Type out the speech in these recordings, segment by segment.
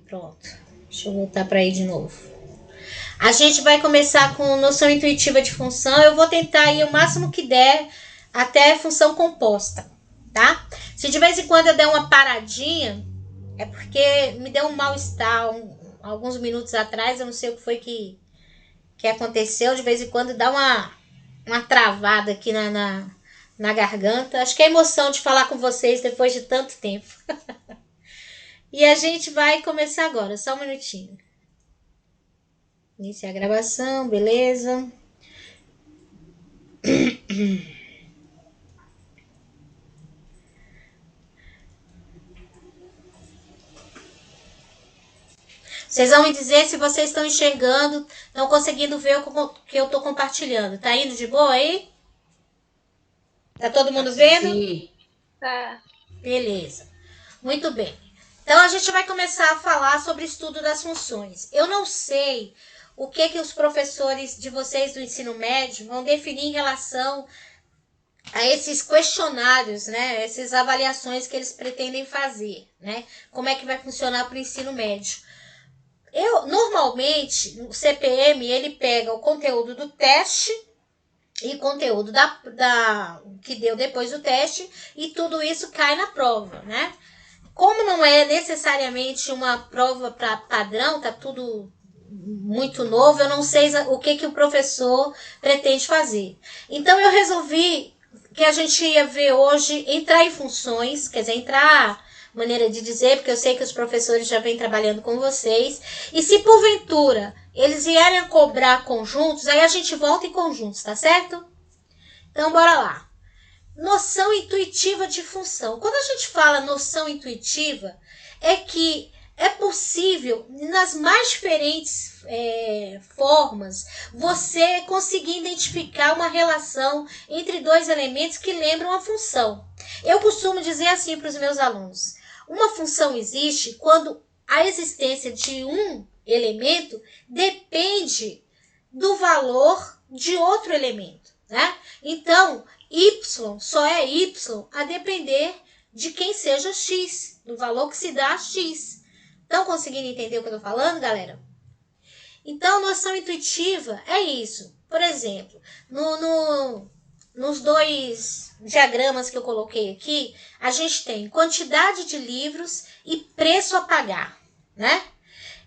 Pronto. Deixa eu voltar para aí de novo. A gente vai começar com noção intuitiva de função. Eu vou tentar ir o máximo que der até função composta, tá? Se de vez em quando eu der uma paradinha, é porque me deu um mal-estar alguns minutos atrás. Eu não sei o que foi que aconteceu. De vez em quando dá uma travada aqui na garganta. Acho que é a emoção de falar com vocês depois de tanto tempo. E a gente vai começar agora, só um minutinho. Iniciar a gravação, beleza. Vocês vão me dizer se vocês estão enxergando, estão conseguindo ver o que eu estou compartilhando. Tá indo de boa aí? Tá todo mundo vendo? Sim. Tá. Beleza. Muito bem. Então, a gente vai começar a falar sobre o estudo das funções. Eu não sei o que os professores de vocês do ensino médio vão definir em relação a esses questionários, né? Essas avaliações que eles pretendem fazer, né? Como é que vai funcionar para o ensino médio. Normalmente, o CPM, ele pega o conteúdo do teste e conteúdo que deu depois do teste, e tudo isso cai na prova, né? Como não é necessariamente uma prova para padrão, tá tudo muito novo, eu não sei o que o professor pretende fazer. Então eu resolvi que a gente ia ver hoje entrar em funções, quer dizer, entrar, maneira de dizer, porque eu sei que os professores já vêm trabalhando com vocês, e se porventura eles vierem a cobrar conjuntos, aí a gente volta em conjuntos, tá certo? Então bora lá. Noção intuitiva de função. Quando a gente fala noção intuitiva, é que é possível, nas mais diferentes formas, você conseguir identificar uma relação entre dois elementos que lembram a função. Eu costumo dizer assim para os meus alunos: uma função existe quando a existência de um elemento depende do valor de outro elemento, né? Então, y só é y a depender de quem seja x, do valor que se dá a x. Estão conseguindo entender o que eu estou falando, galera? Então, noção intuitiva é isso. Por exemplo, nos dois diagramas que eu coloquei aqui, a gente tem quantidade de livros e preço a pagar, né?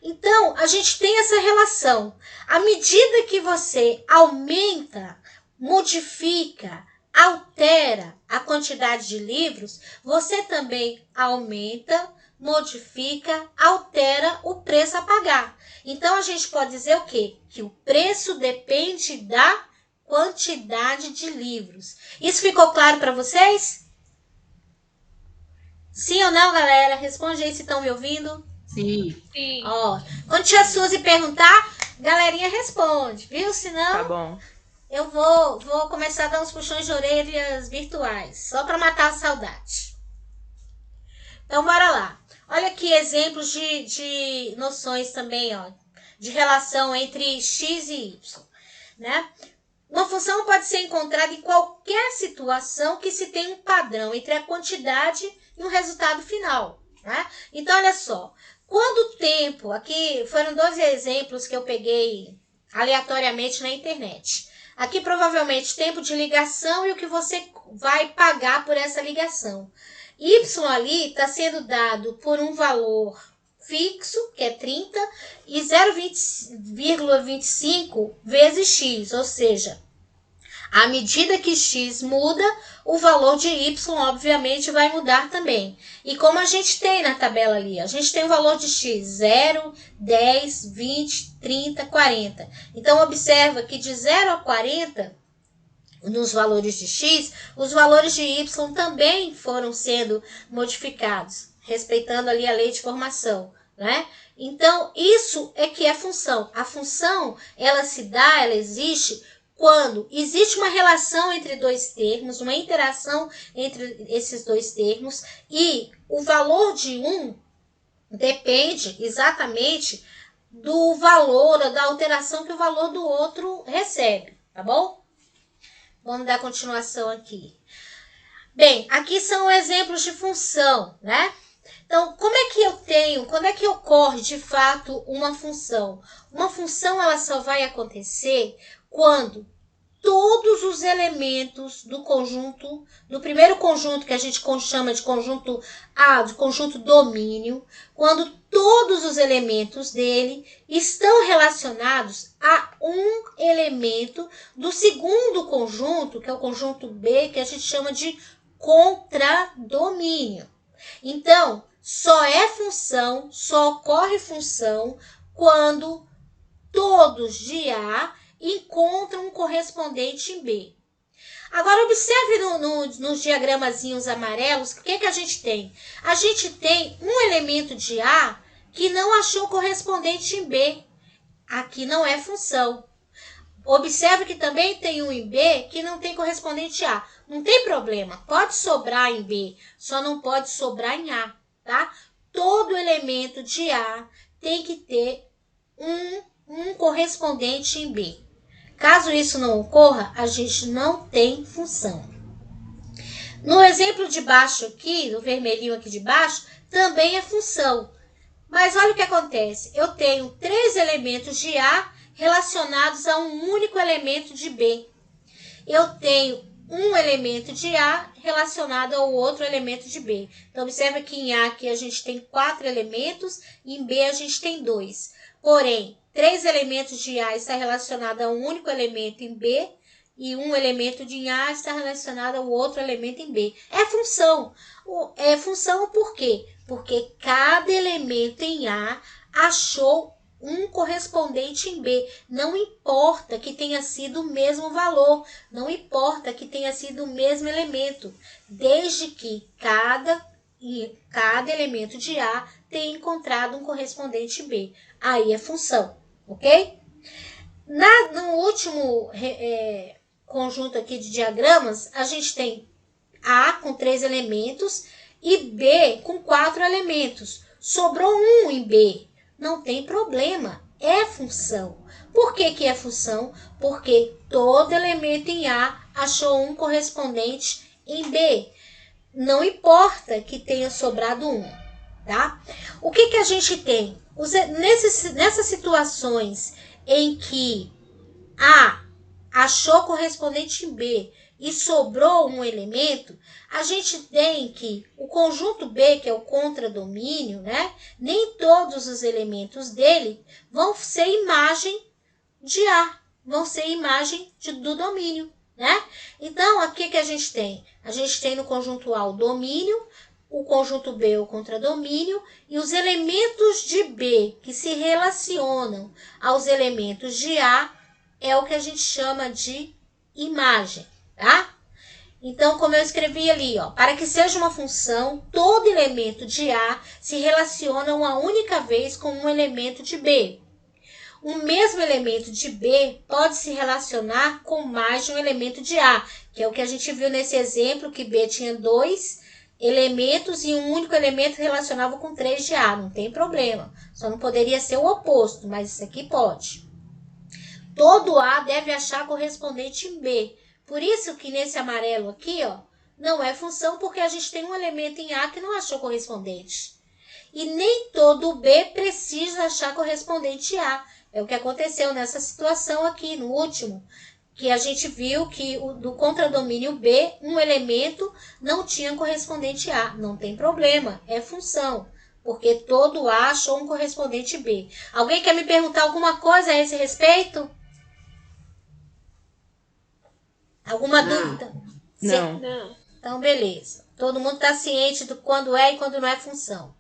Então, a gente tem essa relação. À medida que você aumenta, modifica, altera a quantidade de livros, você também aumenta, modifica, altera o preço a pagar. Então, a gente pode dizer o quê? Que o preço depende da quantidade de livros. Isso ficou claro para vocês? Sim ou não, galera? Responde aí se estão me ouvindo. Sim. Sim. Ó, quando tia Suzy perguntar, galerinha responde, viu? Senão, Tá bom. eu vou começar a dar uns puxões de orelhas virtuais, só para matar a saudade. Então, bora lá. Olha aqui exemplos de noções também, ó, de relação entre x e y, né? Uma função pode ser encontrada em qualquer situação que se tenha um padrão entre a quantidade e um resultado final, né? Então, olha só. Quando o tempo, aqui foram 12 exemplos que eu peguei aleatoriamente na internet. Aqui provavelmente tempo de ligação e o que você vai pagar por essa ligação. Y ali está sendo dado por um valor fixo, que é 30, e 0,25 vezes x, ou seja, à medida que x muda, o valor de y, obviamente, vai mudar também. E como a gente tem na tabela ali, a gente tem o valor de x 0, 10, 20, 30, 40. Então, observa que de 0 a 40, nos valores de x, os valores de y também foram sendo modificados, respeitando ali a lei de formação, né? Então, isso é que é função. A função, ela existe quando existe uma relação entre dois termos, uma interação entre esses dois termos, e o valor de um depende exatamente do valor, da alteração que o valor do outro recebe, tá bom? Vamos dar continuação aqui. Bem, aqui são exemplos de função, né? Então, quando é que ocorre de fato uma função? Uma função ela só vai acontecer quando todos os elementos do conjunto, do primeiro conjunto que a gente chama de conjunto A, de conjunto domínio, quando todos os elementos dele estão relacionados a um elemento do segundo conjunto, que é o conjunto B, que a gente chama de contradomínio. Então, só ocorre função quando todos de A encontram um correspondente em B. Agora, observe nos diagramazinhos amarelos, o que a gente tem? A gente tem um elemento de A que não achou correspondente em B. Aqui não é função. Observe que também tem um em B que não tem correspondente A. Não tem problema, pode sobrar em B, só não pode sobrar em A, tá? Todo elemento de A tem que ter um correspondente em B. Caso isso não ocorra, a gente não tem função. No exemplo de baixo aqui, no vermelhinho aqui de baixo, também é função. Mas olha o que acontece. Eu tenho 3 elementos de A relacionados a um único elemento de B. Eu tenho um elemento de A relacionado ao outro elemento de B. Então, observa que em A aqui a gente tem 4 elementos, e em B a gente tem 2. Porém, 3 elementos de A está relacionado a um único elemento em B, e um elemento de A está relacionado ao outro elemento em B. É função. É função por quê? Porque cada elemento em A achou um correspondente em B. Não importa que tenha sido o mesmo valor, não importa que tenha sido o mesmo elemento, desde que cada elemento de A tenha encontrado um correspondente em B. Aí é função, ok? No último conjunto aqui de diagramas, a gente tem A com 3 elementos e B com 4 elementos. Sobrou um em B. Não tem problema, é função. Por que é função? Porque todo elemento em A achou um correspondente em B. Não importa que tenha sobrado um, tá? O que a gente tem? Nessas situações em que A achou correspondente em B e sobrou um elemento, a gente tem que o conjunto B, que é o contradomínio, né? Nem todos os elementos dele vão ser imagem de A, vão ser imagem do domínio, né? Então, aqui que a gente tem? A gente tem no conjunto A o domínio, o conjunto B o contradomínio, e os elementos de B que se relacionam aos elementos de A é o que a gente chama de imagem, tá? Então, como eu escrevi ali, ó, para que seja uma função, todo elemento de A se relaciona uma única vez com um elemento de B. O mesmo elemento de B pode se relacionar com mais de um elemento de A, que é o que a gente viu nesse exemplo, que B tinha 2 elementos e um único elemento relacionava com 3 de A. Não tem problema, só não poderia ser o oposto, mas isso aqui pode. Todo A deve achar correspondente em B. Por isso que nesse amarelo aqui, ó, não é função, porque a gente tem um elemento em A que não achou correspondente. E nem todo B precisa achar correspondente A. É o que aconteceu nessa situação aqui, no último, que a gente viu que do contradomínio B, um elemento não tinha correspondente A. Não tem problema, é função, porque todo A achou um correspondente B. Alguém quer me perguntar alguma coisa a esse respeito? Alguma dúvida? Não. Então, beleza. Todo mundo está ciente do quando é e quando não é função.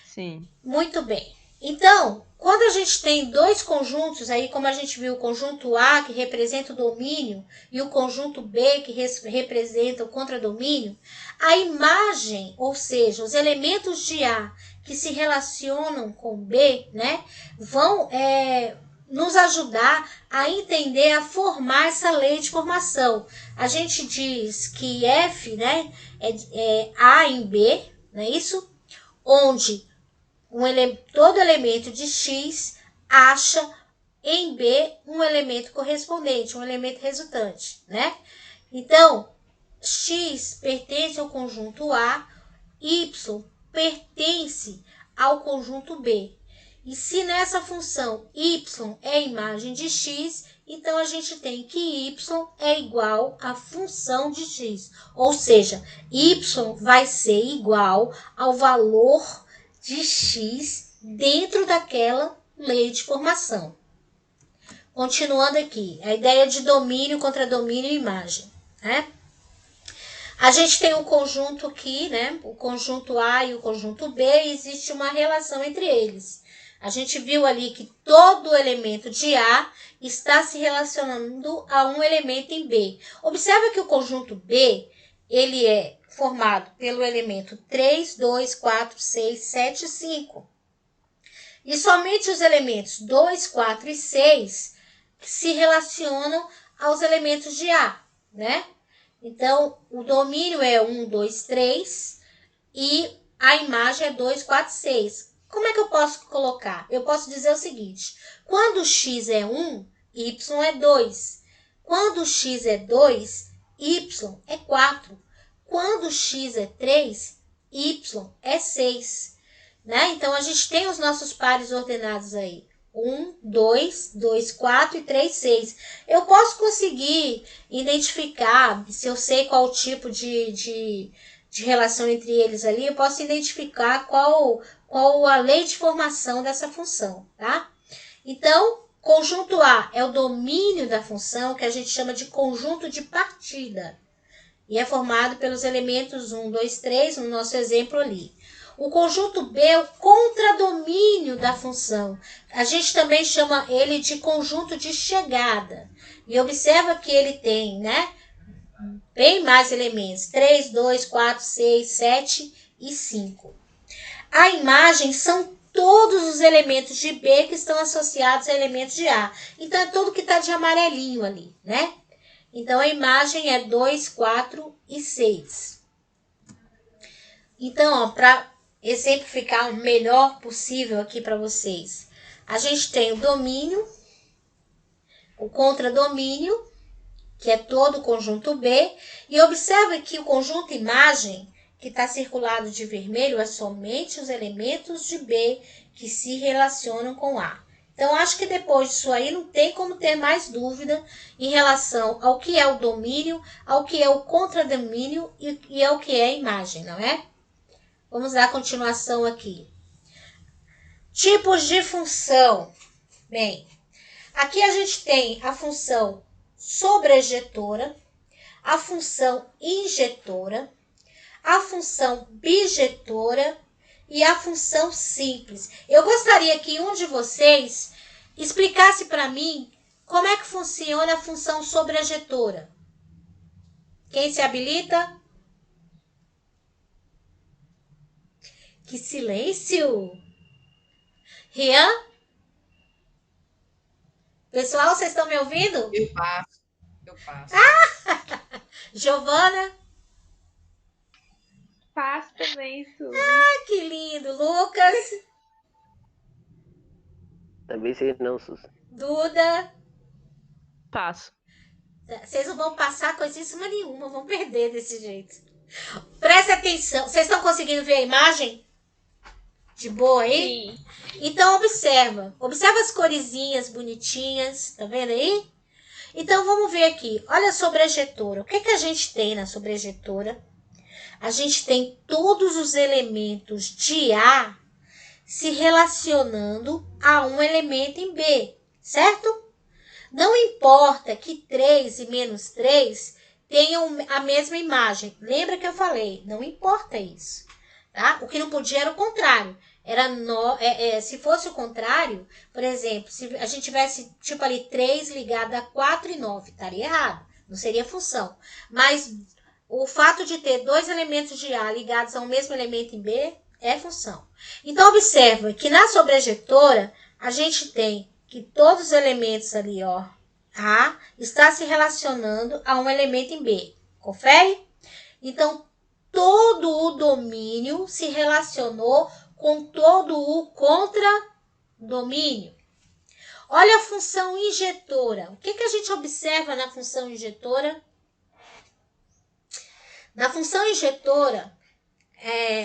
Sim. Muito bem. Então, quando a gente tem 2 conjuntos, aí como a gente viu o conjunto A, que representa o domínio, e o conjunto B, que representa o contradomínio, a imagem, ou seja, os elementos de A que se relacionam com B, né, vão nos ajudar a entender, a formar essa lei de formação. A gente diz que F, né, é A em B, não é isso? Onde todo elemento de X acha em B um elemento correspondente, um elemento resultante, né? Então, X pertence ao conjunto A, Y pertence ao conjunto B. E se nessa função y é imagem de x, então a gente tem que y é igual à função de x. Ou seja, y vai ser igual ao valor de x dentro daquela lei de formação. Continuando aqui, a ideia de domínio contra domínio e imagem, né? A gente tem um conjunto aqui, né? O conjunto A e o conjunto B, existe uma relação entre eles. A gente viu ali que todo elemento de A está se relacionando a um elemento em B. Observa que o conjunto B, ele é formado pelo elemento 3, 2, 4, 6, 7 e 5. E somente os elementos 2, 4 e 6 se relacionam aos elementos de A, né? Então, o domínio é 1, 2, 3 e a imagem é 2, 4, 6. Como é que eu posso colocar? Eu posso dizer o seguinte: quando x é 1, y é 2. Quando x é 2, y é 4. Quando x é 3, y é 6. Né? Então, a gente tem os nossos pares ordenados aí. 1, 2, 2, 4 e 3, 6. Eu posso conseguir identificar, se eu sei qual o tipo de relação entre eles ali, eu posso identificar qual a lei de formação dessa função, tá? Então, conjunto A é o domínio da função, que a gente chama de conjunto de partida. E é formado pelos elementos 1, 2, 3, no nosso exemplo ali. O conjunto B é o contradomínio da função. A gente também chama ele de conjunto de chegada. E observa que ele tem, né, bem mais elementos. 3, 2, 4, 6, 7 e 5. A imagem são todos os elementos de B que estão associados a elementos de A. Então, é tudo que está de amarelinho ali, né? Então, a imagem é 2, 4 e 6. Então, para exemplificar o melhor possível aqui para vocês, a gente tem o domínio, o contradomínio, que é todo o conjunto B, e observe que o conjunto imagem, que está circulado de vermelho, é somente os elementos de B que se relacionam com A. Então, acho que depois disso aí não tem como ter mais dúvida em relação ao que é o domínio, ao que é o contradomínio e ao que é a imagem, não é? Vamos dar continuação aqui. Tipos de função. Bem, aqui a gente tem a função sobrejetora, a função injetora, a função bijetora e a função simples. Eu gostaria que um de vocês explicasse para mim como é que funciona a função sobrejetora. Quem se habilita? Que silêncio! Rian? Pessoal, vocês estão me ouvindo? Eu passo. Giovana? Faço também, Su. Que lindo! Lucas? Também sei não, Sus. Duda? Passo. Vocês não vão passar coisíssima nenhuma, vão perder desse jeito. Presta atenção. Vocês estão conseguindo ver a imagem? De boa aí? Sim. Então, observa. Observa as coresinhas bonitinhas. Tá vendo aí? Então, vamos ver aqui. Olha a sobrejetora. O que a gente tem na sobrejetora? A gente tem todos os elementos de A se relacionando a um elemento em B, certo? Não importa que 3 e menos 3 tenham a mesma imagem. Lembra que eu falei? Não importa isso. Tá? O que não podia era o contrário. Se fosse o contrário, por exemplo, se a gente tivesse tipo ali 3 ligado a 4 e 9, estaria errado. Não seria função. Mas o fato de ter dois elementos de A ligados ao mesmo elemento em B é função. Então, observa que na sobrejetora, a gente tem que todos os elementos ali, ó, A, está se relacionando a um elemento em B. Confere? Então, todo o domínio se relacionou com todo o contradomínio. Olha a função injetora. O que a gente observa na função injetora? Na função injetora,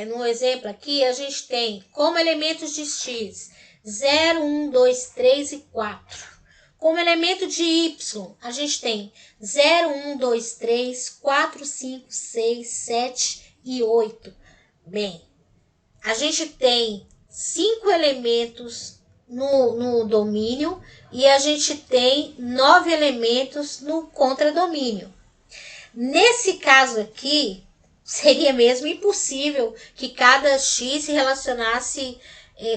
no exemplo aqui, a gente tem como elementos de x 0, 1, 2, 3 e 4. Como elemento de y, a gente tem 0, 1, 2, 3, 4, 5, 6, 7 e 8. Bem, a gente tem 5 elementos no domínio e a gente tem 9 elementos no contradomínio. Nesse caso aqui, seria mesmo impossível que cada x se relacionasse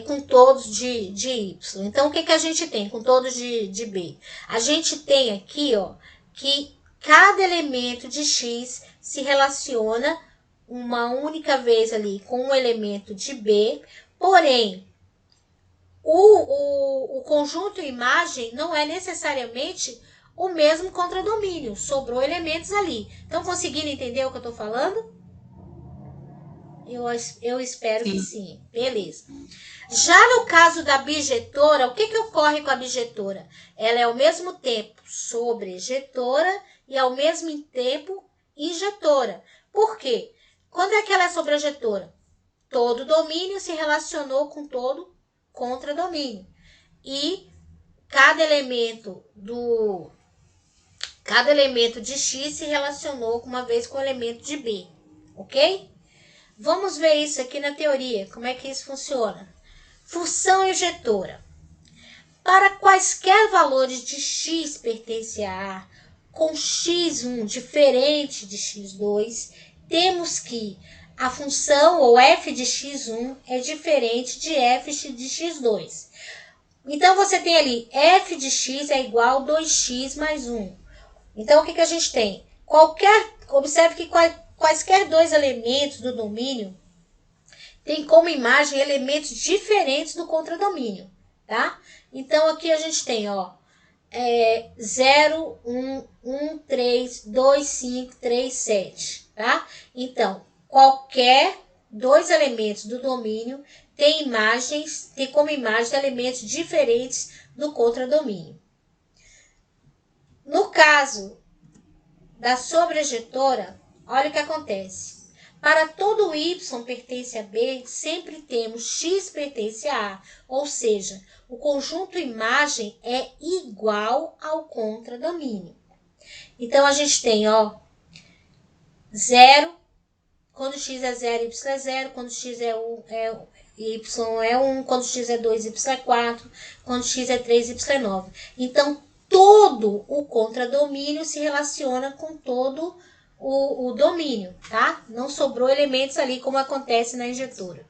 com todos de y. Então, o que a gente tem com todos de b? A gente tem aqui, ó, que cada elemento de x se relaciona uma única vez ali com um elemento de b, porém, o conjunto imagem não é necessariamente o mesmo contradomínio, sobrou elementos ali. Então, conseguiram entender o que eu estou falando? Eu espero que sim. Beleza. Já no caso da bijetora, o que ocorre com a bijetora? Ela é ao mesmo tempo sobrejetora e ao mesmo tempo injetora. Por quê? Quando é que ela é sobrejetora? Todo domínio se relacionou com todo contradomínio. E cada elemento de x se relacionou uma vez com o elemento de b. Ok? Vamos ver isso aqui na teoria. Como é que isso funciona? Função injetora. Para quaisquer valores de x pertence a A com x1 diferente de x2, temos que a função ou f de x1 é diferente de f de x2. Então, você tem ali f de x é igual a 2x mais 1. Então, o que a gente tem? Observe que quaisquer dois elementos do domínio tem como imagem elementos diferentes do contradomínio, tá? Então, aqui a gente tem, ó, 0, 1, 1, 3, 2, 5, 3, 7, tá? Então, qualquer dois elementos do domínio tem como imagem elementos diferentes do contradomínio. No caso da sobrejetora, olha o que acontece. Para todo y pertence a b, sempre temos x pertence a A, ou seja, o conjunto imagem é igual ao contradomínio. Então, a gente tem, ó, 0, quando x é 0, y é 0, quando x é 1, y é 1, quando x é 2, y é 4, quando x é 3, y é 9. Então, todo o contradomínio se relaciona com todo o domínio, tá? Não sobrou elementos ali, como acontece na injetora.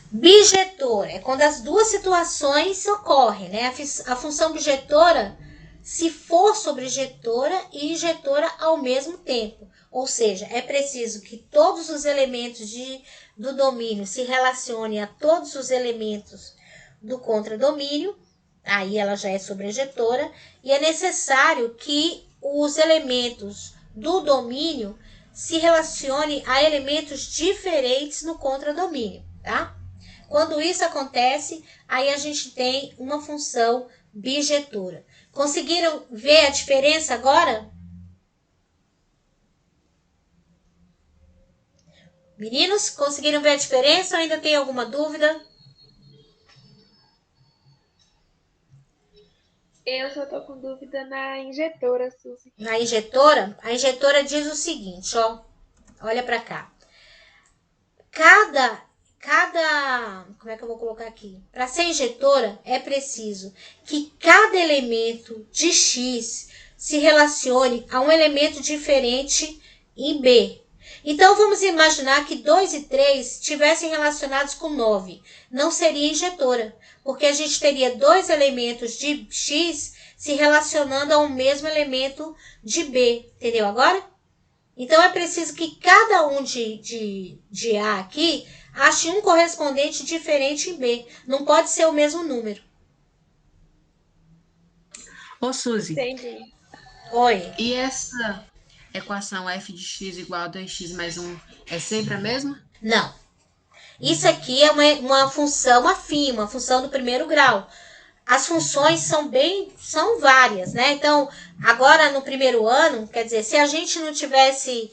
Bijetora é quando as duas situações ocorrem, né? A função bijetora, se for sobrejetora e injetora ao mesmo tempo. Ou seja, é preciso que todos os elementos do domínio se relacionem a todos os elementos do contradomínio, aí ela já é sobrejetora, e é necessário que os elementos do domínio se relacionem a elementos diferentes no contradomínio, tá? Quando isso acontece, aí a gente tem uma função bijetora. Conseguiram ver a diferença agora? Meninos, conseguiram ver a diferença ou ainda tem alguma dúvida? Eu só tô com dúvida na injetora, Suzy. Na injetora? A injetora diz o seguinte, ó. Olha pra cá. Como é que eu vou colocar aqui? Para ser injetora, é preciso que cada elemento de x se relacione a um elemento diferente em B. Então, vamos imaginar que 2 e 3 estivessem relacionados com 9. Não seria injetora, porque a gente teria dois elementos de x se relacionando a um mesmo elemento de B. Entendeu agora? Então, é preciso que cada um de A aqui ache um correspondente diferente em B. Não pode ser o mesmo número. Ô, Suzy. Entendi. Oi. E essa equação f de x igual a 2x mais 1 é sempre a mesma? Não. Isso aqui é uma função afim, uma função do primeiro grau. As funções são várias, né? Então, agora no primeiro ano, quer dizer, se a gente não tivesse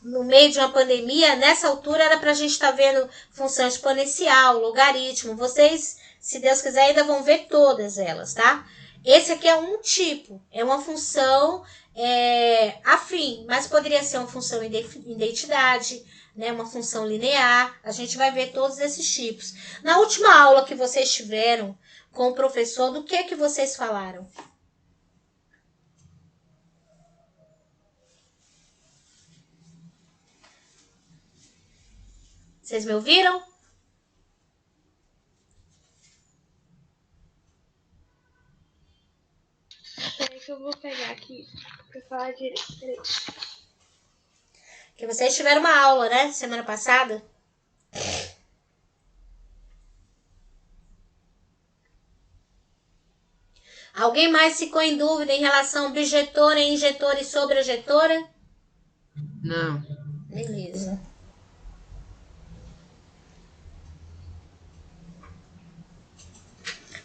no meio de uma pandemia, nessa altura era para a gente estar vendo função exponencial, logaritmo. Vocês, se Deus quiser, ainda vão ver todas elas, tá? Esse aqui é um tipo, é uma função afim, mas poderia ser uma função identidade, né, uma função linear. A gente vai ver todos esses tipos. Na última aula que vocês tiveram com o professor, do que vocês falaram? Vocês me ouviram? Peraí que eu vou pegar aqui pra falar direito. Peraí. Que vocês tiveram uma aula, né? Semana passada. Alguém mais ficou em dúvida em relação a objetora, injetora e sobrejetora? Não. Beleza.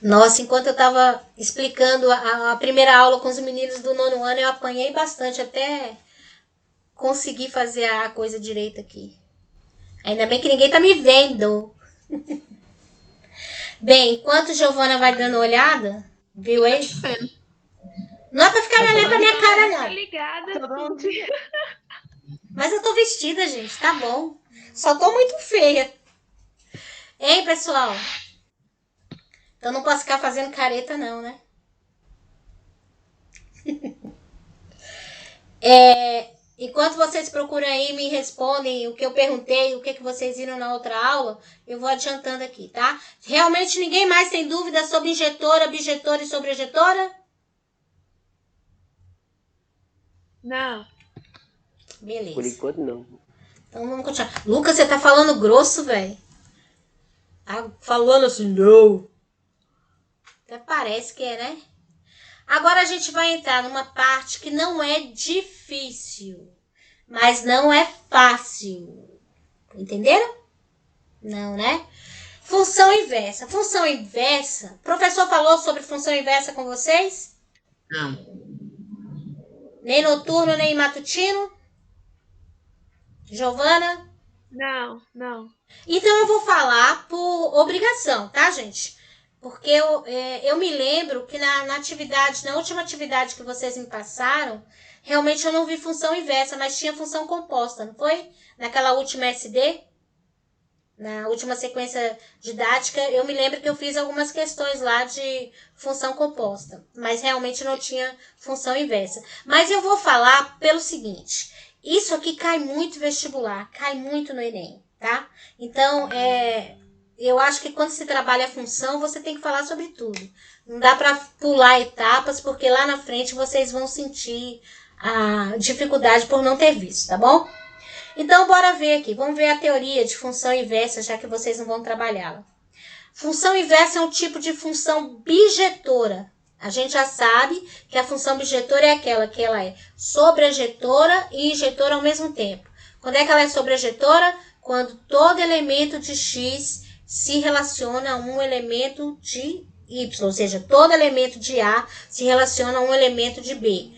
Nossa, enquanto eu estava explicando a primeira aula com os meninos do 9º ano, eu apanhei bastante até conseguir fazer a coisa direita aqui. Ainda bem que ninguém tá me vendo. Bem, enquanto Giovana vai dando olhada, viu aí? Não é pra ficar olhando pra minha cara, Tá não. ligada? Mas eu tô vestida, gente, tá bom. Só tô muito feia. Hein, pessoal? Então não posso ficar fazendo careta, não, né? Enquanto vocês procuram aí e me respondem o que eu perguntei, o que vocês viram na outra aula, eu vou adiantando aqui, tá? Realmente ninguém mais tem dúvida sobre injetora, bijetora e sobrejetora? Não. Beleza. Por enquanto, não. Então vamos continuar. Lucas, você tá falando grosso, velho? Tá falando assim, não. Até parece que é, né? Agora a gente vai entrar numa parte que não é difícil, mas não é fácil. Entenderam? Não, né? Função inversa. Função inversa. O professor falou sobre função inversa com vocês? Não. Nem noturno, nem matutino? Giovana? Não. Então eu vou falar por obrigação, tá, gente? Porque eu me lembro que na última atividade que vocês me passaram, realmente eu não vi função inversa, mas tinha função composta, não foi? Naquela última SD, na última sequência didática, eu me lembro que eu fiz algumas questões lá de função composta, mas realmente não tinha função inversa. Mas eu vou falar pelo seguinte, isso aqui cai muito vestibular, cai muito no Enem, tá? Então, eu acho que quando se trabalha a função, você tem que falar sobre tudo. Não dá para pular etapas, porque lá na frente vocês vão sentir a dificuldade por não ter visto, tá bom? Então, bora ver aqui. Vamos ver a teoria de função inversa, já que vocês não vão trabalhá-la. Função inversa é um tipo de função bijetora. A gente já sabe que a função bijetora é aquela que ela é sobrejetora e injetora ao mesmo tempo. Quando é que ela é sobrejetora? Quando todo elemento de x se relaciona a um elemento de y, ou seja, todo elemento de A se relaciona a um elemento de B.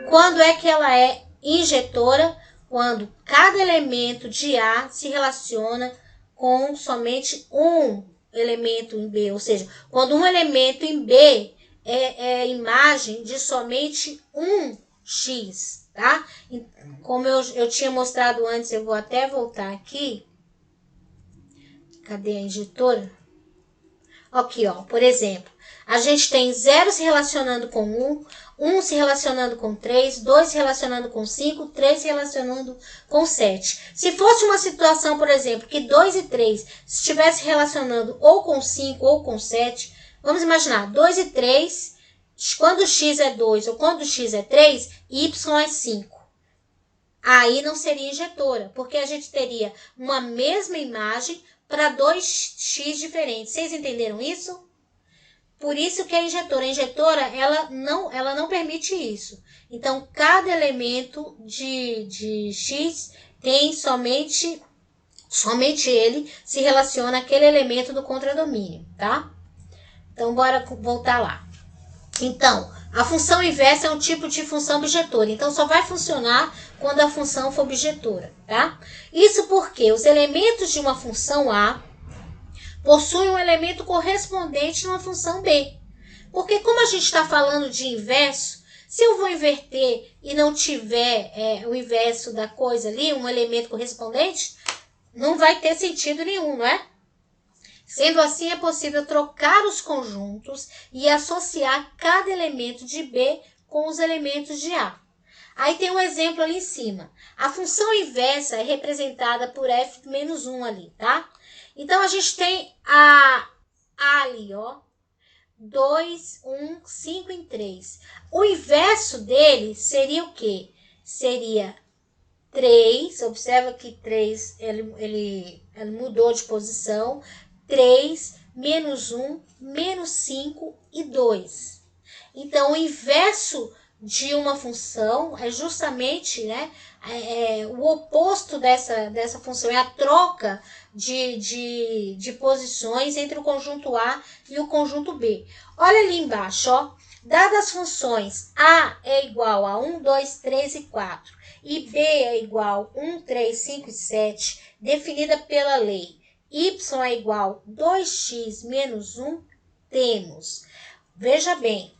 Quando é que ela é injetora? Quando cada elemento de A se relaciona com somente um elemento em B, ou seja, quando um elemento em B é imagem de somente um x, tá? Como eu tinha mostrado antes, eu vou até voltar aqui. Cadê a injetora? Aqui, ó, por exemplo, a gente tem 0 se relacionando com 1, 1 se relacionando com 3, 2 se relacionando com 5, 3 se relacionando com 7. Se fosse uma situação, por exemplo, que 2 e 3 estivessem relacionando ou com 5 ou com 7, vamos imaginar, 2 e 3, quando x é 2 ou quando x é 3, y é 5. Aí não seria injetora, porque a gente teria uma mesma imagem para 2x diferentes. Vocês entenderam isso? Por isso que a injetora ela não permite isso. Então, cada elemento de x tem somente ele se relaciona àquele elemento do contradomínio, tá? Então, bora voltar lá. Então, a função inversa é um tipo de função objetora. Então, só vai funcionar quando a função for objetora, tá? Isso porque os elementos de uma função A possuem um elemento correspondente numa função B. Porque como a gente está falando de inverso, se eu vou inverter e não tiver o inverso da coisa ali, um elemento correspondente, não vai ter sentido nenhum, não é? Sendo assim, é possível trocar os conjuntos e associar cada elemento de B com os elementos de A. Aí tem um exemplo ali em cima. A função inversa é representada por f-1 ali, tá? Então, a gente tem a ali, ó. 2, 1, 5 em 3. O inverso dele seria o quê? Seria 3. Observa que 3 ele mudou de posição. 3, menos 1, menos 5 e 2. Então, o inverso de uma função é justamente, né, o oposto dessa função, é a troca de posições entre o conjunto A e o conjunto B. Olha ali embaixo, ó. Dadas as funções A é igual a 1, 2, 3 e 4 e B é igual a 1, 3, 5 e 7, definida pela lei y é igual a 2x menos 1, temos. Veja bem,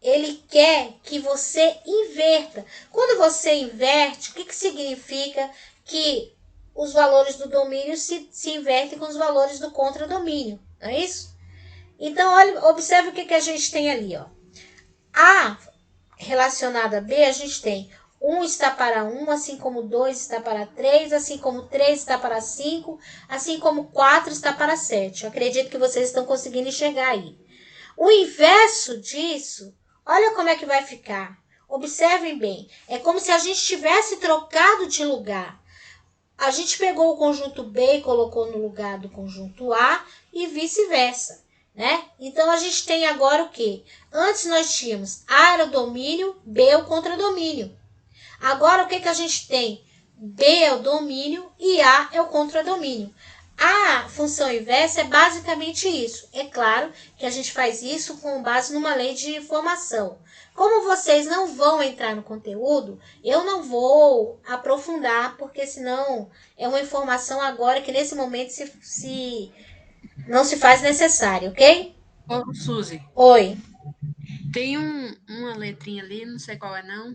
ele quer que você inverta. Quando você inverte, o que significa? Que os valores do domínio se invertem com os valores do contradomínio, não é isso? Então, olha, observe o que a gente tem ali, ó. A relacionada a B, a gente tem 1 está para 1, assim como 2 está para 3, assim como 3 está para 5, assim como 4 está para 7. Eu acredito que vocês estão conseguindo enxergar aí. O inverso disso, olha como é que vai ficar. Observem bem. É como se a gente tivesse trocado de lugar. A gente pegou o conjunto B e colocou no lugar do conjunto A e vice-versa, né? Então, a gente tem agora o quê? Antes nós tínhamos A era o domínio, B é o contradomínio. Agora, o que a gente tem? B é o domínio e A é o contradomínio. A função inversa é basicamente isso. É claro que a gente faz isso com base numa lei de formação. Como vocês não vão entrar no conteúdo, eu não vou aprofundar, porque senão é uma informação agora que nesse momento não se faz necessária, ok? Ô, Suzy, Oi. tem uma letrinha ali, não sei qual é não,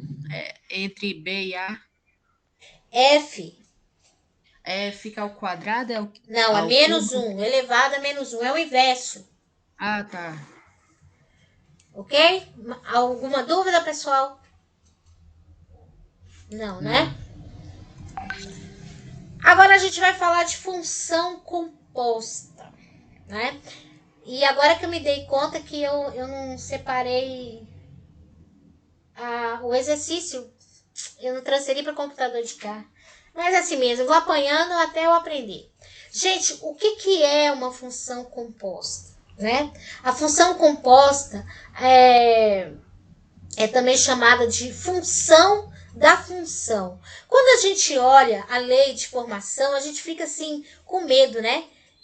entre B e A. F. Fica ao quadrado? Não, é ao menos cubo? 1. Elevado a menos 1. É o inverso. Ah, tá. Ok? Alguma dúvida, pessoal? Não, né? Agora a gente vai falar de função composta, né? E agora que eu me dei conta que eu não separei o exercício, eu não transferi para o computador de cá. Mas assim mesmo, eu vou apanhando até eu aprender. Gente, o que é uma função composta, né? A função composta é também chamada de função da função. Quando a gente olha a lei de formação, a gente fica assim com medo, né?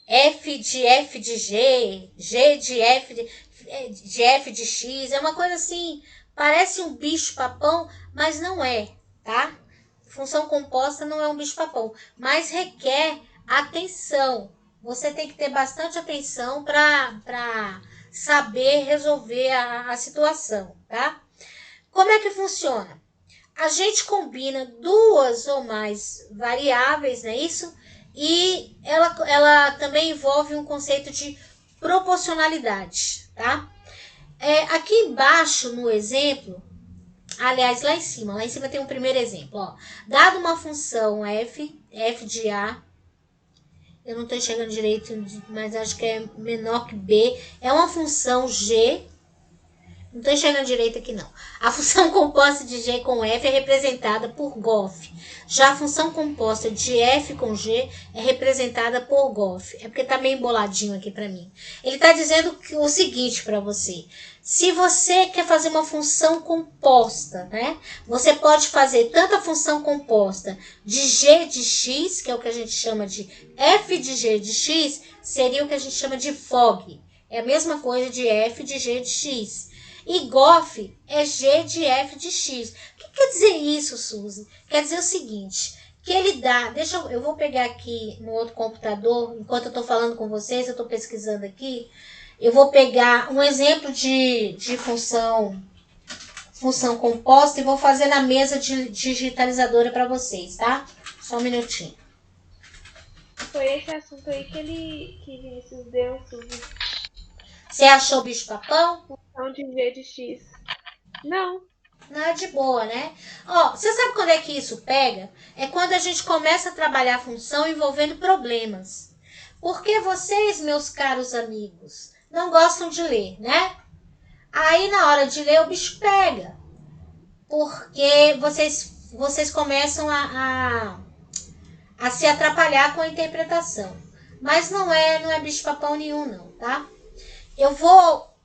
F de G, G de F de X, é uma coisa assim, parece um bicho-papão, mas não é, tá? Função composta não é um bicho-papão, mas requer atenção. Você tem que ter bastante atenção para saber resolver a situação, tá? Como é que funciona? A gente combina duas ou mais variáveis, não é isso? E ela também envolve um conceito de proporcionalidade, tá? Aqui embaixo no exemplo, aliás, lá em cima tem um primeiro exemplo, ó. Dado uma função f de A, eu não estou enxergando direito, mas acho que é menor que B, é uma função G. Não estou enxergando direito aqui, não. A função composta de G com F é representada por GOF. Já a função composta de F com G é representada por GOF. É porque está meio emboladinho aqui para mim. Ele está dizendo o seguinte para você. Se você quer fazer uma função composta, né? Você pode fazer tanto a função composta de G de X, que é o que a gente chama de F de G de X, seria o que a gente chama de FOG. É a mesma coisa de F de G de X. E GOF é G de F de X. O que quer dizer isso, Suzy? Quer dizer o seguinte, que ele dá... eu vou pegar aqui no outro computador, enquanto eu estou falando com vocês, eu estou pesquisando aqui, eu vou pegar um exemplo de função composta e vou fazer na mesa digitalizadora para vocês, tá? Só um minutinho. Foi esse assunto aí que Vinícius deu, Suzy. Você achou o bicho-papão? Função de G de X. Não. Não é de boa, né? Ó, você sabe quando é que isso pega? É quando a gente começa a trabalhar a função envolvendo problemas. Porque vocês, meus caros amigos, não gostam de ler, né? Aí na hora de ler o bicho pega. Porque vocês começam a se atrapalhar com a interpretação. Mas não é bicho-papão nenhum, não, tá? Eu vou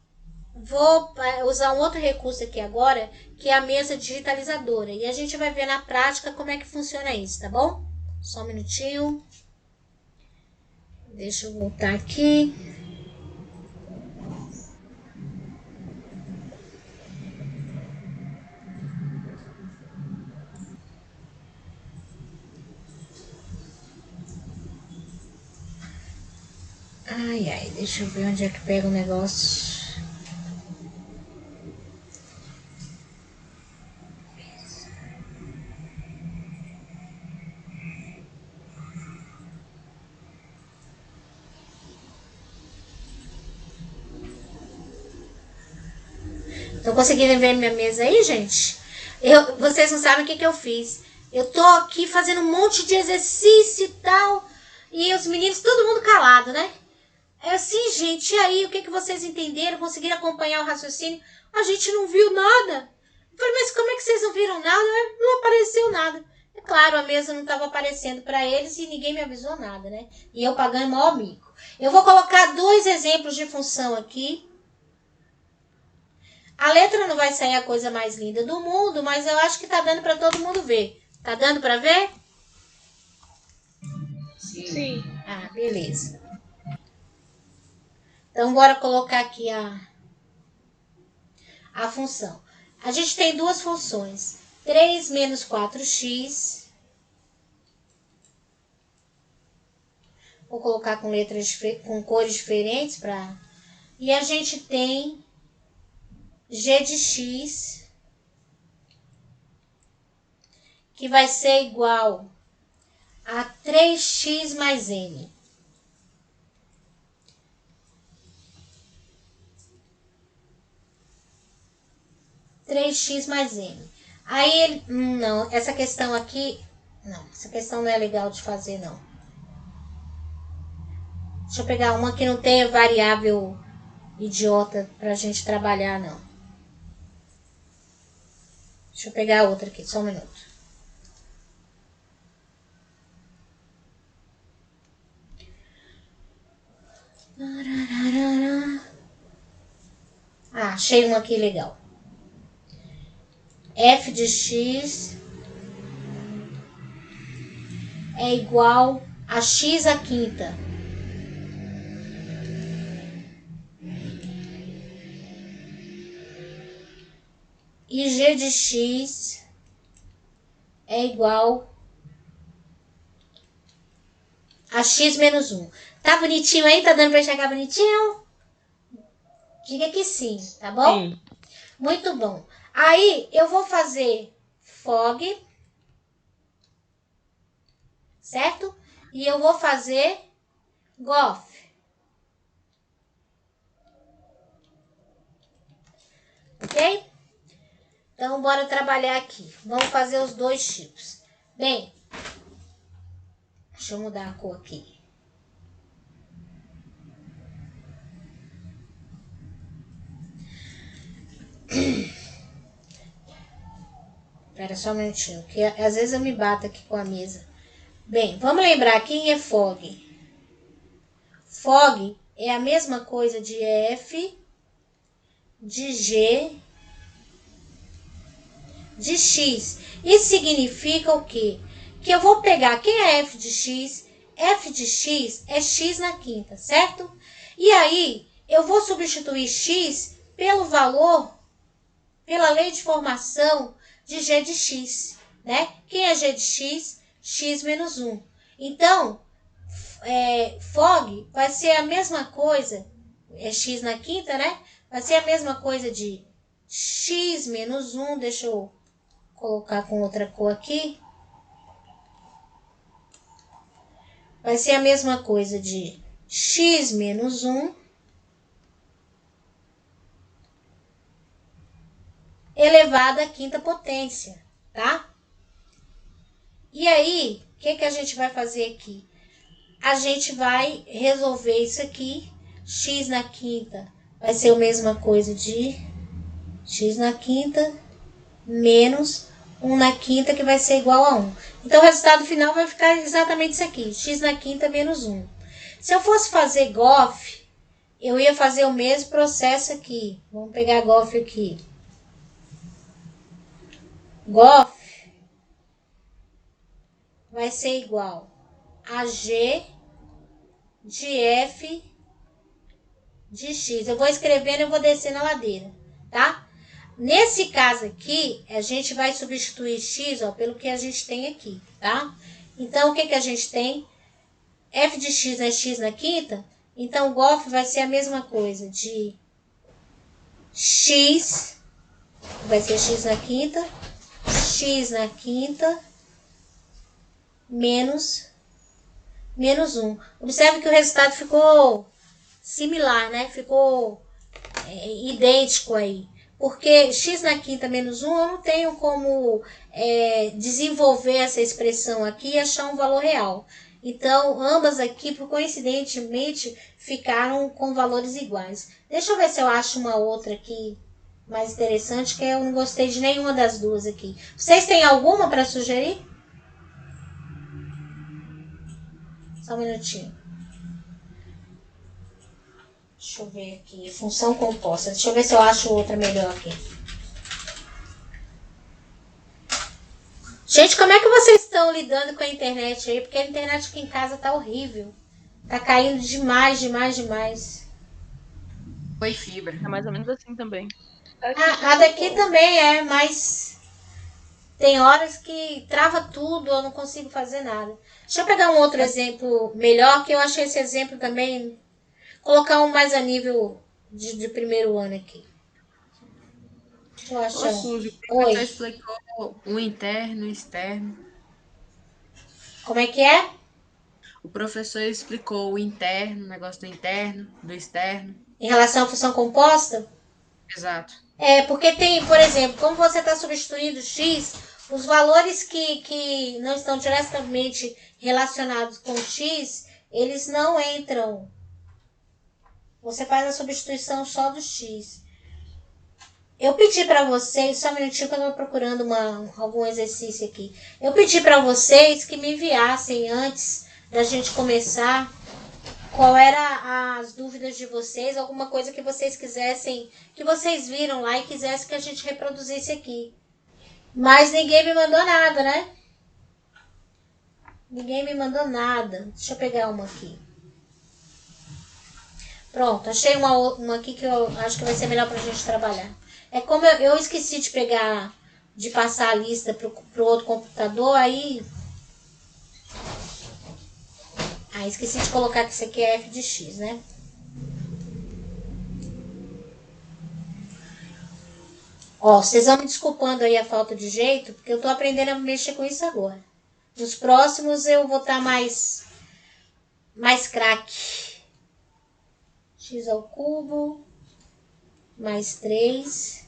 usar um outro recurso aqui agora, que é a mesa digitalizadora. E a gente vai ver na prática como é que funciona isso, tá bom? Só um minutinho. Deixa eu voltar aqui. Ai, deixa eu ver onde é que pega o negócio. Estão conseguindo ver minha mesa aí, gente? Vocês não sabem o que eu fiz. Eu tô aqui fazendo um monte de exercício e tal. E os meninos, todo mundo calado, né? É assim, gente, e aí, o que vocês entenderam? Conseguiram acompanhar o raciocínio? A gente não viu nada. Eu falei, mas como é que vocês não viram nada? Não apareceu nada. É claro, a mesa não estava aparecendo para eles e ninguém me avisou nada, né? E eu pagando maior mico. Eu vou colocar 2 exemplos de função aqui. A letra não vai sair a coisa mais linda do mundo, mas eu acho que tá dando para todo mundo ver. Tá dando para ver? Sim. Ah, beleza. Então, bora colocar aqui a função. A gente tem 2 funções. 3 menos 4x. Vou colocar com cores diferentes para... E a gente tem g de x, que vai ser igual a 3x mais n. x mais n. Aí, não, essa questão aqui, não, essa questão não é legal de fazer, não. Deixa eu pegar uma que não tenha variável idiota pra gente trabalhar, não. Deixa eu pegar outra aqui, só um minuto. Ah, achei uma aqui legal. F de x é igual a x à quinta. E g de x é igual a x menos 1. Tá bonitinho aí? Tá dando pra enxergar bonitinho? Diga que sim, tá bom? Sim. Muito bom. Aí eu vou fazer fog, certo? E eu vou fazer gof. Ok? Então, bora trabalhar aqui. Vamos fazer os 2 tipos. Bem, deixa eu mudar a cor aqui. Espera só um minutinho, que às vezes eu me bato aqui com a mesa. Bem, vamos lembrar quem é fog. Fog é a mesma coisa de F, de G, de X. Isso significa o quê? Que eu vou pegar quem é F de X. F de X é X na quinta, certo? E aí, eu vou substituir X pelo valor pela lei de formação de g de x, né? Quem é g de x? X menos 1. Então, fog vai ser a mesma coisa, é x na quinta, né? Vai ser a mesma coisa de x menos 1, deixa eu colocar com outra cor aqui. Vai ser a mesma coisa de x menos 1 elevado à quinta potência, tá? E aí, o que a gente vai fazer aqui? A gente vai resolver isso aqui. X na quinta vai ser a mesma coisa de x na quinta menos 1 na quinta, que vai ser igual a 1. Então, o resultado final vai ficar exatamente isso aqui. X na quinta menos 1. Se eu fosse fazer GOF, eu ia fazer o mesmo processo aqui. Vamos pegar GOF aqui. GOF vai ser igual a G de F de X. Eu vou escrevendo e eu vou descer na ladeira, tá? Nesse caso aqui, a gente vai substituir X, ó, pelo que a gente tem aqui, tá? Então, o que a gente tem? F de X é X na quinta, então o GOF vai ser a mesma coisa de X, vai ser X na quinta menos 1. Observe que o resultado ficou similar, né? Ficou idêntico aí. Porque x na quinta menos 1, eu não tenho como desenvolver essa expressão aqui e achar um valor real. Então, ambas aqui, por coincidentemente, ficaram com valores iguais. Deixa eu ver se eu acho uma outra aqui mais interessante, que eu não gostei de nenhuma das duas aqui. Vocês têm alguma para sugerir? Só um minutinho. Deixa eu ver aqui. Função composta. Deixa eu ver se eu acho outra melhor aqui. Gente, como é que vocês estão lidando com a internet aí? Porque a internet aqui em casa tá horrível. Tá caindo demais. Foi fibra. É mais ou menos assim também. A daqui também é, mas tem horas que trava tudo, eu não consigo fazer nada. Deixa eu pegar um outro exemplo melhor, que eu achei esse exemplo também. Colocar um mais a nível de primeiro ano aqui. Deixa eu achar. Ô, Suzy, o professor explicou o interno e o externo. Como é que é? O professor explicou o interno, o negócio do interno, do externo. Em relação à função composta? Exato. Porque tem, por exemplo, como você está substituindo x, os valores que não estão diretamente relacionados com x, eles não entram. Você faz a substituição só do x. Eu pedi para vocês, só um minutinho que eu estou procurando algum exercício aqui. Eu pedi para vocês que me enviassem antes da gente começar qual era as dúvidas de vocês, alguma coisa que vocês quisessem, que vocês viram lá e quisessem que a gente reproduzisse aqui. Mas ninguém me mandou nada, né? Ninguém me mandou nada. Deixa eu pegar uma aqui. Pronto, achei uma aqui que eu acho que vai ser melhor pra gente trabalhar. É como eu esqueci de pegar, de passar a lista pro outro computador, aí esqueci de colocar que isso aqui é f de x, né? Ó, vocês vão me desculpando aí a falta de jeito, porque eu tô aprendendo a mexer com isso agora. Nos próximos eu vou estar mais craque. X ao cubo, mais 3.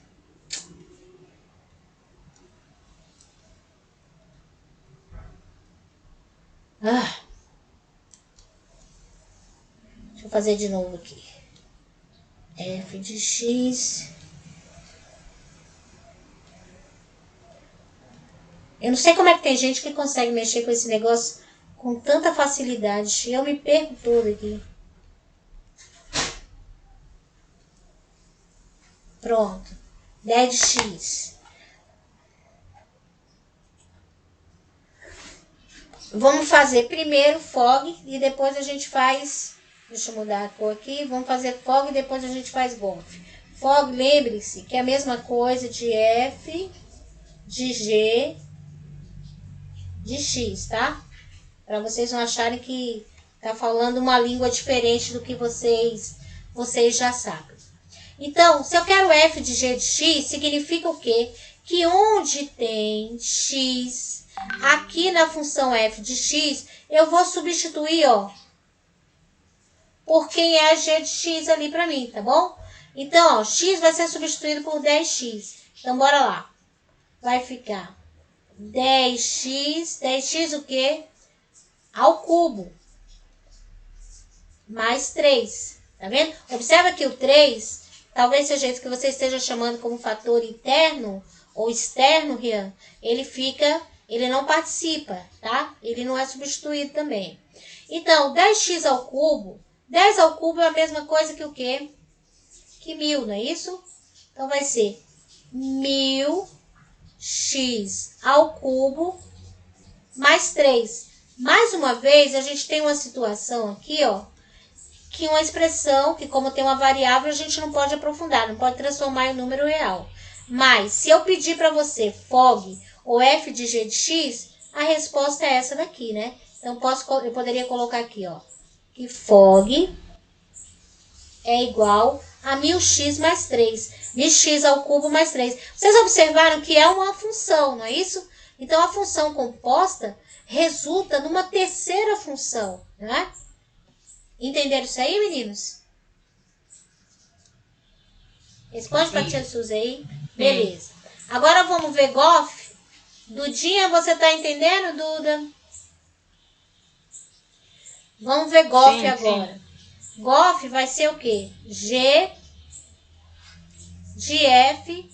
Deixa eu fazer de novo aqui. F de x. Eu não sei como é que tem gente que consegue mexer com esse negócio com tanta facilidade. Eu me perco toda aqui. Pronto. 10 de x. Vamos fazer primeiro fog e depois a gente faz... Deixa eu mudar a cor aqui. Vamos fazer fog e depois a gente faz golf. Fog, lembre-se que é a mesma coisa de f de g de x, tá? Para vocês não acharem que tá falando uma língua diferente do que vocês já sabem. Então, se eu quero f de g de x, significa o quê? Que onde tem x, aqui na função f de x, eu vou substituir, ó, por quem é g de x ali para mim, tá bom? Então, ó, x vai ser substituído por 10x. Então, bora lá. Vai ficar 10x o quê? Ao cubo. Mais 3. Tá vendo? Observa que o 3, talvez seja isso que você esteja chamando como fator interno ou externo, Rian. Ele não participa, tá? Ele não é substituído também. Então, 10x ao cubo, 10 ao cubo é a mesma coisa que o quê? Que 1000, não é isso? Então, vai ser 1000x ao cubo mais 3. Mais uma vez, a gente tem uma situação aqui, ó, que uma expressão, que como tem uma variável, a gente não pode aprofundar, não pode transformar em número real. Mas, se eu pedir para você fog ou f de g de x, a resposta é essa daqui, né? Então, eu poderia colocar aqui, ó, que fog é igual a 1000x mais 3. 1000x ao cubo mais 3. Vocês observaram que é uma função, não é isso? Então, a função composta resulta numa terceira função, né? Entenderam isso aí, meninos? Responde para a tia Suzy aí. Beleza. Agora vamos ver Goff. Dudinha, você tá entendendo, Duda? Vamos ver Goff agora. Sim. Goff vai ser o quê? G de f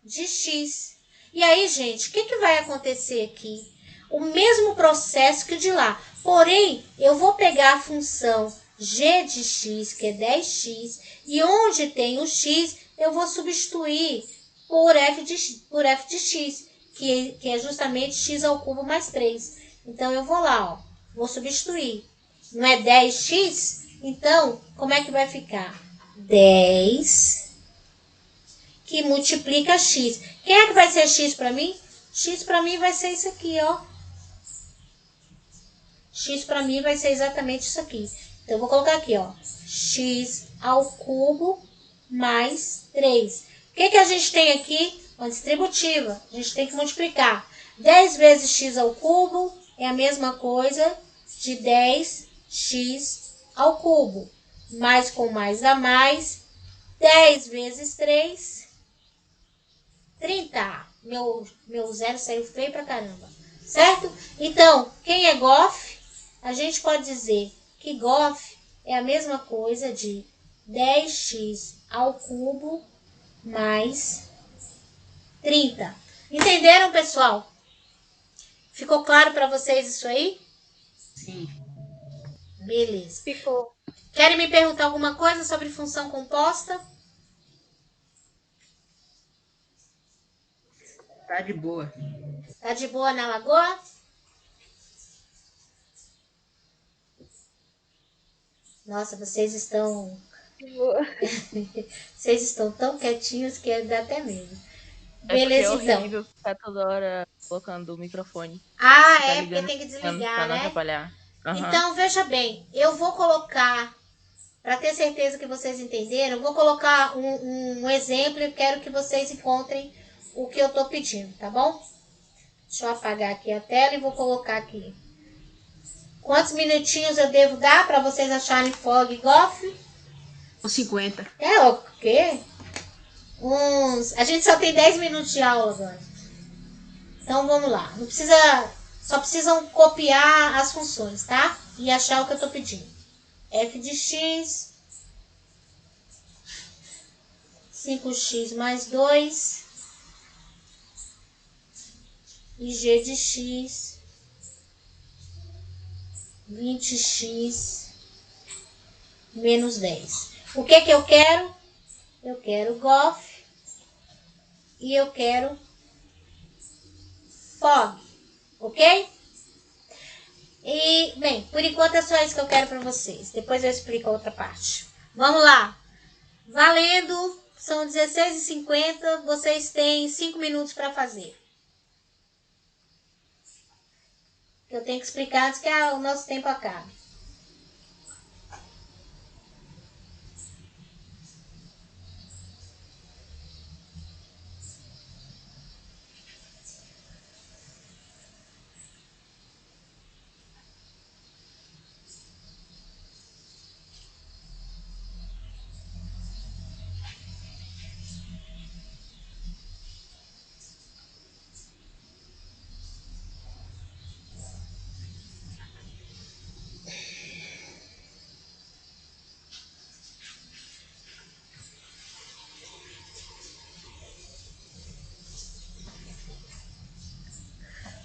de x. E aí, gente, o que vai acontecer aqui? O mesmo processo que o de lá. Porém, eu vou pegar a função g de x, que é 10x, e onde tem o x, eu vou substituir por f de x, que é justamente x ao cubo mais 3. Então, eu vou lá, ó, vou substituir. Não é 10x? Então, como é que vai ficar? 10 que multiplica x. Quem é que vai ser x para mim? X para mim vai ser isso aqui, ó. X para mim vai ser exatamente isso aqui. Então, eu vou colocar aqui, ó. X ao cubo mais 3. O que a gente tem aqui? Uma distributiva. A gente tem que multiplicar. 10 vezes x ao cubo é a mesma coisa de 10x ao cubo. Mais com mais dá mais. 10 vezes 3, 30. Meu zero saiu feio pra caramba. Certo? Então, quem é Goff? A gente pode dizer que Goff é a mesma coisa de 10x ao cubo mais 30. Entenderam, pessoal? Ficou claro para vocês isso aí? Sim. Beleza. Ficou. Querem me perguntar alguma coisa sobre função composta? Tá de boa. Tá de boa na lagoa? Nossa, vocês estão... Vocês estão tão quietinhos que dá até medo. Beleza, é então. horrível ficar toda hora colocando o microfone. Ah, Ficar é, porque ligando, tem que desligar, pra não né? atrapalhar. Uhum. Então, veja bem, eu vou colocar, para ter certeza que vocês entenderam, eu vou colocar um exemplo e quero que vocês encontrem o que eu tô pedindo, tá bom? Deixa eu apagar aqui a tela e vou colocar aqui. Quantos minutinhos eu devo dar para vocês acharem Fog e Goff? Uns 50. É o quê? A gente só tem 10 minutos de aula agora. Então vamos lá. Não precisa, só precisam copiar as funções, tá? E achar o que eu tô pedindo. F de x, 5x mais 2 e g de x, 20x menos 10. O que eu quero? Eu quero Goff e eu quero Fog, ok? E, bem, por enquanto é só isso que eu quero para vocês. Depois eu explico a outra parte. Vamos lá. Valendo, são 16h50, vocês têm 5 minutos para fazer. Eu tenho que explicar antes que o nosso tempo acabe.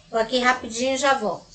Vou aqui rapidinho e já volto.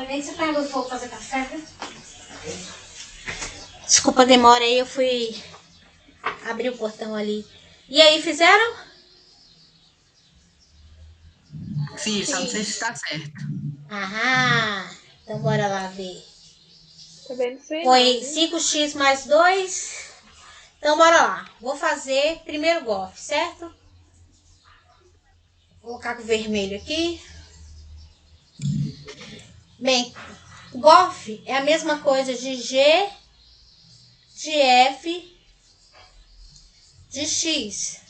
nem que você põe água do fogo fazer café, viu? Desculpa a demora aí, eu fui abrir o portão ali. E aí, fizeram? Fiz, só não sei se tá certo. Aham. Então bora lá ver. Também não sei Foi não, viu? 5x mais 2. Então bora lá. Vou fazer primeiro golfe, certo? Vou colocar com o vermelho aqui. Bem, golfe é a mesma coisa de G, de F, de X.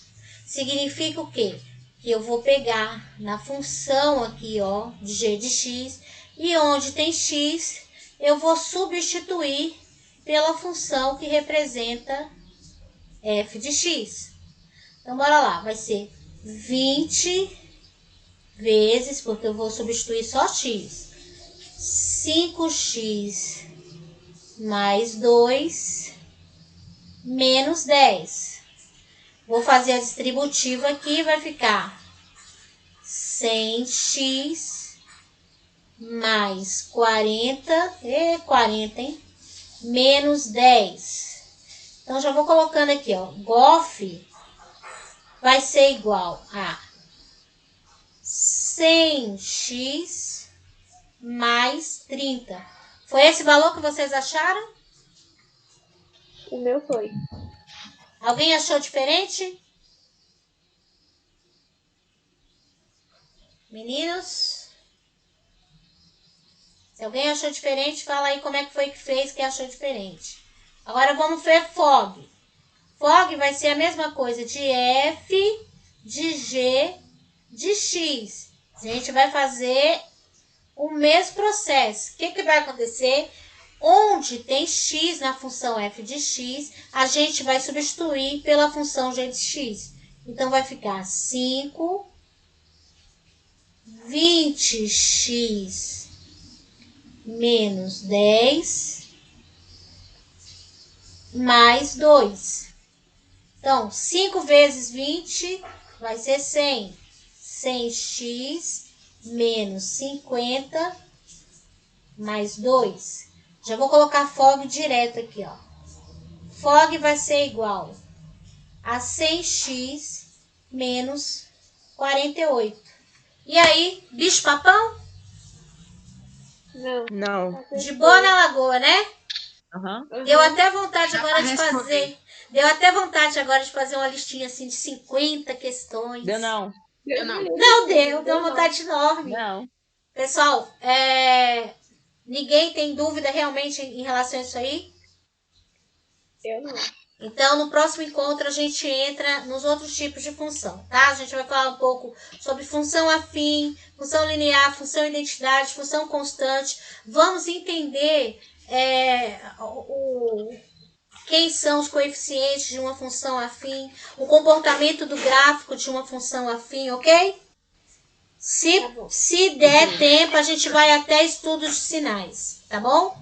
Significa o quê? Que eu vou pegar na função aqui, ó, de G de X, e onde tem X, eu vou substituir pela função que representa F de X. Então, bora lá. Vai ser 20 vezes, porque eu vou substituir só X. 5x mais 2 menos 10. Vou fazer a distributiva aqui, vai ficar 100x mais 40, 40, hein? Menos 10. Então, já vou colocando aqui, ó. GOF vai ser igual a 100x mais 30. Foi esse valor que vocês acharam? O meu foi. Alguém achou diferente? Meninos? Se alguém achou diferente, fala aí como é que foi que fez que achou diferente. Agora vamos ver FOG. FOG vai ser a mesma coisa de F, de G, de X. A gente vai fazer o mesmo processo. O que vai acontecer? Onde tem X na função F de X, a gente vai substituir pela função G de X. Então, vai ficar 5, 20x menos 10 mais 2. Então, 5 vezes 20 vai ser 100. 100x menos 50 mais 2. Já vou colocar FOG direto aqui, ó. FOG vai ser igual a 100x menos 48. E aí, bicho papão? Não. Não. De boa na lagoa, né? Aham. Deu até vontade Já agora de responder. fazer. Deu até vontade agora de fazer uma listinha assim de 50 questões. Deu não. Deus não. me livre. Não deu uma não. vontade enorme. Não. Pessoal, ninguém tem dúvida realmente em relação a isso aí? Eu não. Então, no próximo encontro, a gente entra nos outros tipos de função, tá? A gente vai falar um pouco sobre função afim, função linear, função identidade, função constante. Vamos entender quem são os coeficientes de uma função afim, o comportamento do gráfico de uma função afim, ok? Se der tempo, a gente vai até estudos de sinais, tá bom?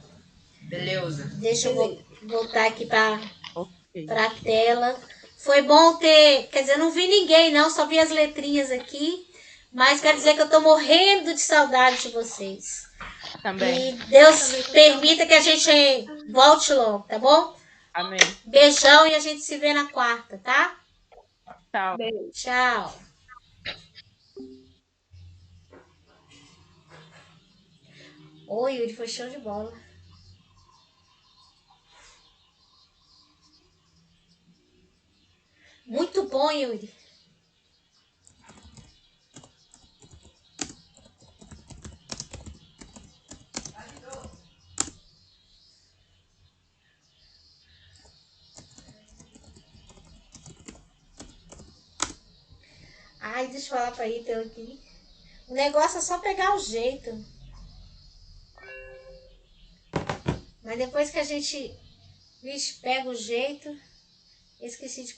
Beleza. Deixa eu voltar aqui para Ok. a tela. Foi bom ter... Quer dizer, eu não vi ninguém, não. Só vi as letrinhas aqui. Mas quer dizer que eu tô morrendo de saudade de vocês. Também. E Deus permita que a gente volte logo, tá bom? Amém. Beijão e a gente se vê na quarta, tá? Tchau. Beijo. Tchau. Oi, Yuri, foi show de bola. Muito bom, Yuri. Ai, deixa eu falar pra Ítalo aqui. O negócio é só pegar o jeito. Mas depois que a gente, pega o jeito, esqueci de